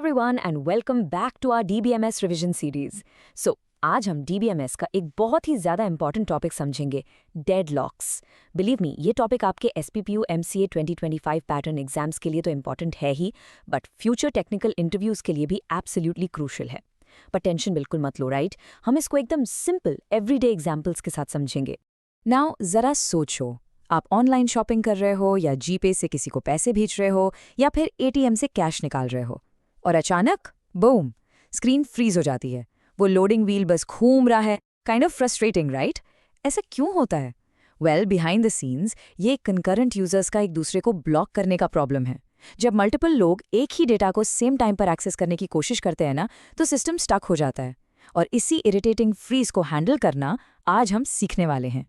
everyone and welcome back to our DBMS revision series. So, आज हम DBMS का एक बहुत ही ज़्यादा इंपॉर्टेंट टॉपिक समझेंगे, डेडलॉक्स. बिलीव मी, ये टॉपिक आपके SPPU MCA 2025 पैटर्न एग्जाम्स के लिए तो इंपॉर्टेंट है ही, बट फ्यूचर टेक्निकल इंटरव्यूज़ के लिए भी एब्सोल्युटली क्रूशल है. पर टेंशन बिल्कुल मत लो, राइट? हम इसको एकदम सिंपल एवरीडे एग्जाम्पल्स के साथ समझेंगे. नाउ ज़रा सोचो, आप ऑनलाइन शॉपिंग कर रहे हो या जीपे से किसी को पैसे भेज रहे हो या फिर ATM से कैश निकाल रहे हो और अचानक बूम, स्क्रीन फ्रीज हो जाती है. वो लोडिंग व्हील बस घूम रहा है. Kind of frustrating, right? ऐसा क्यों होता है? वेल, बिहाइंड द सीन्स ये कंकरेंट यूजर्स का एक दूसरे को ब्लॉक करने का प्रॉब्लम है. जब मल्टीपल लोग एक ही डेटा को सेम टाइम पर एक्सेस करने की कोशिश करते हैं ना, तो सिस्टम स्टक हो जाता है. और इसी इरिटेटिंग फ्रीज को हैंडल करना आज हम सीखने वाले हैं.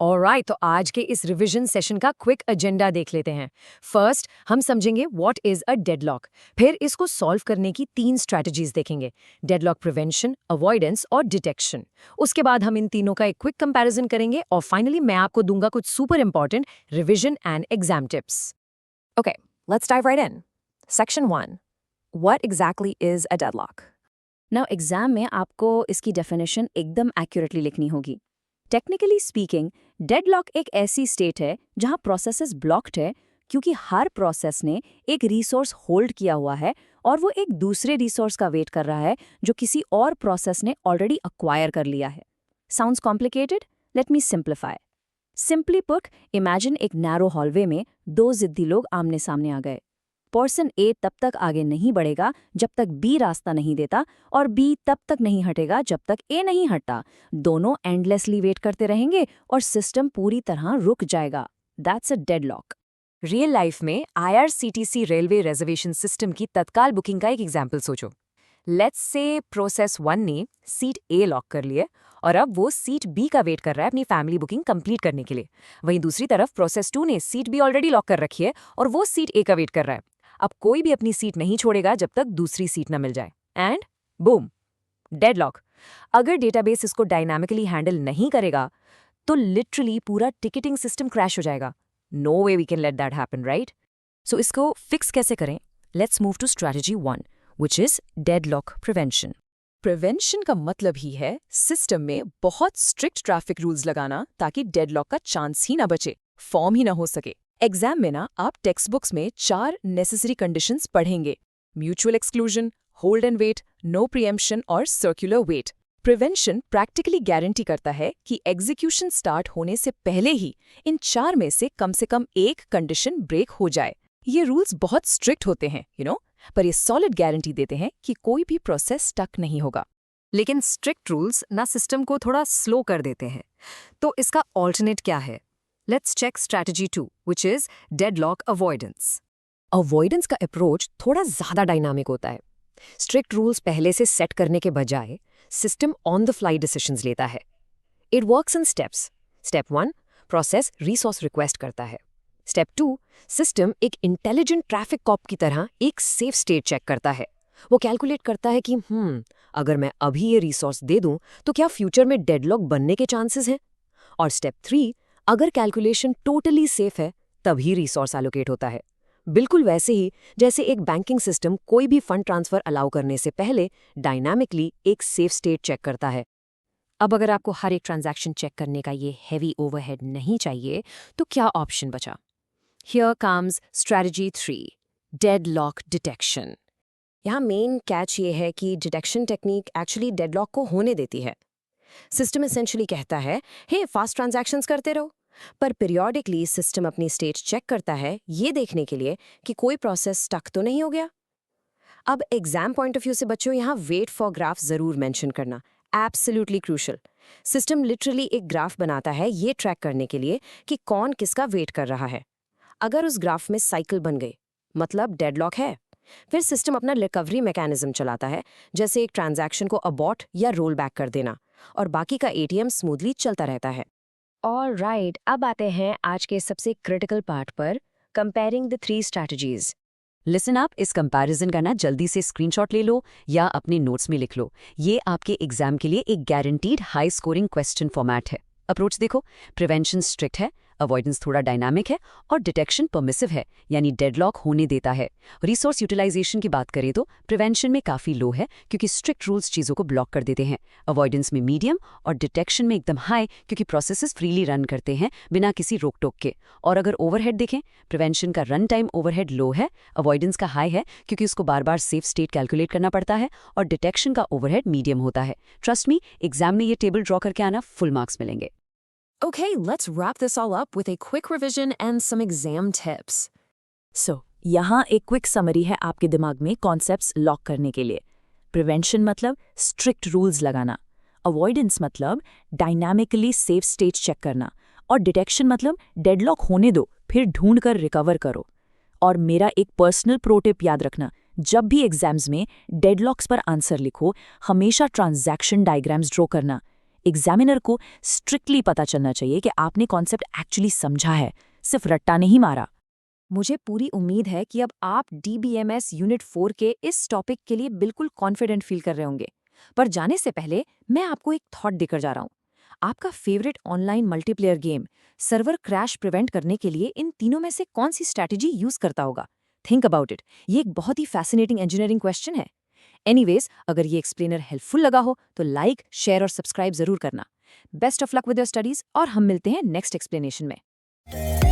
ऑलराइट, तो आज के इस रिवीजन सेशन का क्विक एजेंडा देख लेते हैं. फर्स्ट, हम समझेंगे व्हाट इज अ डेडलॉक. फिर इसको सॉल्व करने की 3 स्ट्रैटेजीज देखेंगे: डेडलॉक प्रिवेंशन, अवॉइडेंस और डिटेक्शन. उसके बाद हम इन तीनों का एक क्विक कंपैरिजन करेंगे और फाइनली मैं आपको दूंगा कुछ super important revision and exam tips. Okay, let's dive right in. Section 1, what exactly is a deadlock. Now exam में आपको इसकी डेफिनेशन एकदम एक्यूरेटली लिखनी होगी. टेक्निकली स्पीकिंग, डेडलॉक एक ऐसी स्टेट है जहां प्रोसेसेस ब्लॉक्ड है क्योंकि हर प्रोसेस ने एक रिसोर्स होल्ड किया हुआ है और वो एक दूसरे रिसोर्स का वेट कर रहा है जो किसी और प्रोसेस ने ऑलरेडी अक्वायर कर लिया है. Sounds complicated? Let me simplify. Simply put, imagine एक नैरो हॉलवे में 2 जिद्दी लोग आमने सामने आ गए. पर्सन ए तब तक आगे नहीं बढ़ेगा जब तक बी रास्ता नहीं देता और बी तब तक नहीं हटेगा जब तक ए नहीं हटता. दोनों एंडलेसली वेट करते रहेंगे और सिस्टम पूरी तरह रुक जाएगा. That's a deadlock. Real life में IRCTC रेलवे रिजर्वेशन सिस्टम की तत्काल बुकिंग का एक एग्जाम्पल सोचो. लेट्स से प्रोसेस 1 ने सीट A लॉक कर ली है और अब वो सीट B का वेट कर रहा है अपनी फैमिली बुकिंग कंप्लीट करने के लिए. वहीं दूसरी तरफ प्रोसेस 2 ने सीट B ऑलरेडी लॉक कर रखी है और वो सीट A का वेट कर रहा है. अब कोई भी अपनी सीट नहीं छोड़ेगा जब तक दूसरी सीट ना मिल जाए. And boom, deadlock. अगर डेटाबेस इसको डायनामिकली हैंडल नहीं करेगा तो लिटरली पूरा टिकटिंग सिस्टम क्रैश हो जाएगा. No way we can let that happen, right? So इसको फिक्स कैसे करें? Let's move to strategy 1, which is deadlock prevention. Prevention का मतलब ही है सिस्टम में बहुत स्ट्रिक्ट ट्रैफिक रूल्स लगाना ताकि डेडलॉक का चांस ही ना बचे, फॉर्म ही ना हो सके. एग्जाम में ना आप टेक्स्ट बुक्स में 4 नेसेसरी कंडीशंस पढ़ेंगे: mutual exclusion, hold and wait, no preemption और circular wait. Prevention practically guarantee करता है कि एग्जीक्यूशन स्टार्ट होने से पहले ही इन 4 में से कम एक कंडीशन ब्रेक हो जाए. ये रूल्स बहुत स्ट्रिक्ट होते हैं, पर ये सॉलिड गारंटी देते हैं कि कोई भी प्रोसेस स्टक नहीं होगा. लेकिन स्ट्रिक्ट रूल्स ना सिस्टम को थोड़ा स्लो कर देते हैं. तो इसका ऑल्टरनेट क्या है? Let's check strategy 2, which is deadlock avoidance. Avoidance का अप्रोच थोड़ा ज़्यादा डायनामिक होता है. स्ट्रिक्ट रूल्स पहले से सेट करने के बजाय system on the fly decisions लेता है. It works in steps. Step 1, process resource request करता है. स्टेप 2, सिस्टम एक इंटेलिजेंट ट्रैफिक कॉप की तरह एक सेफ स्टेट चेक करता है. वो कैलकुलेट करता है कि अगर मैं अभी ये रिसोर्स दे दूं तो क्या फ्यूचर में डेडलॉक बनने के चांसेस हैं. और स्टेप 3, अगर कैलकुलेशन टोटली सेफ है तभी रिसोर्स एलोकेट होता है. बिल्कुल वैसे ही जैसे एक बैंकिंग सिस्टम कोई भी फंड ट्रांसफर अलाउ करने से पहले डायनामिकली एक सेफ स्टेट चेक करता है. अब अगर आपको हर एक ट्रांजैक्शन चेक करने का ये हैवी ओवरहेड नहीं चाहिए तो क्या ऑप्शन बचा? Here comes strategy 3, deadlock detection. यहाँ मेन कैच ये है कि डिटेक्शन टेक्निक एक्चुअली डेडलॉक को होने देती है. सिस्टम एसेंशियली कहता है, हे फास्ट ट्रांजैक्शंस करते रहो, पर पीरियोडिकली सिस्टम अपनी स्टेट चेक करता है ये देखने के लिए कि कोई प्रोसेस स्टक तो नहीं हो गया. अब एग्जाम पॉइंट ऑफ व्यू से बच्चों यहाँ वेट फॉर ग्राफ जरूर मेंशन करना, एब्सोल्युटली क्रूशल. सिस्टम लिटरली एक ग्राफ बनाता है ये ट्रैक करने के लिए कि कौन किसका वेट कर रहा है. अगर उस ग्राफ में साइकिल बन गई मतलब डेडलॉक है. फिर सिस्टम अपना रिकवरी मैकेनिज्म चलाता है, जैसे एक ट्रांजैक्शन को अबॉर्ट या रोल बैक कर देना, और बाकी का ATM स्मूथली चलता रहता है. ऑलराइट, अब आते हैं आज के सबसे क्रिटिकल पार्ट पर, comparing the 3 strategies. Listen up, इस कंपैरिजन का ना जल्दी से स्क्रीनशॉट ले लो या अपने नोट्स में लिख लो. ये आपके एग्जाम के लिए एक guaranteed high scoring question format है. अप्रोच देखो, प्रिवेंशन स्ट्रिक्ट है, अवॉइडेंस थोड़ा डायनामिक है और डिटेक्शन परमिसिव है, यानी डेडलॉक होने देता है। रिसोर्स यूटिलाइजेशन की बात करें तो प्रिवेंशन में काफ़ी लो है क्योंकि स्ट्रिक्ट रूल्स चीज़ों को ब्लॉक कर देते हैं। अवॉइडेंस में मीडियम और डिटेक्शन में एकदम हाई क्योंकि प्रोसेसेस फ्रीली रन करते हैं बिना किसी रोक टोक के। और अगर ओवरहेड देखें, प्रिवेंशन का रन टाइम ओवरहेड लो है, अवॉइडेंस का हाई है क्योंकि उसको बार बार सेफ स्टेट कैलकुलेट करना पड़ता है, और डिटेक्शन का ओवरहेड मीडियम होता है। ट्रस्ट मी, एग्जाम में ये टेबल ड्रॉ करके आना, फुल मार्क्स मिलेंगे। Okay, let's wrap this all up with a quick revision and some exam tips. यहाँ एक क्विक समरी है आपके दिमाग में कॉन्सेप्ट्स लॉक करने के लिए। प्रिवेंशन मतलब स्ट्रिक्ट रूल्स लगाना, अवॉइडेंस मतलब डायनामिकली सेफ स्टेट चेक करना, और डिटेक्शन मतलब डेडलॉक होने दो फिर ढूंढ कर रिकवर करो। और मेरा एक पर्सनल प्रो टिप याद रखना, जब भी एग्जाम्स में डेडलॉक्स पर आंसर लिखो, हमेशा ट्रांजैक्शन डायग्राम्स ड्रॉ करना। एग्जामिनर को स्ट्रिक्टली पता चलना चाहिए कि आपने कॉन्सेप्ट एक्चुअली समझा है, सिर्फ रट्टा नहीं मारा। मुझे पूरी उम्मीद है कि अब आप DBMS यूनिट 4 के इस टॉपिक के लिए बिल्कुल कॉन्फिडेंट फील कर रहे होंगे। पर जाने से पहले मैं आपको एक थॉट देकर जा रहा हूँ। आपका favourite online multiplayer game server crash prevent करने के लिए इन तीनों में से कौन सी स्ट्रैटेजी यूज करता होगा? Think about it. ये एक बहुत ही फैसिनेटिंग इंजीनियरिंग क्वेश्चन है। एनीवेज, अगर ये एक्सप्लेनर हेल्पफुल लगा हो तो लाइक, शेयर और सब्सक्राइब जरूर करना। Best of luck with your studies और हम मिलते हैं नेक्स्ट एक्सप्लेनेशन में।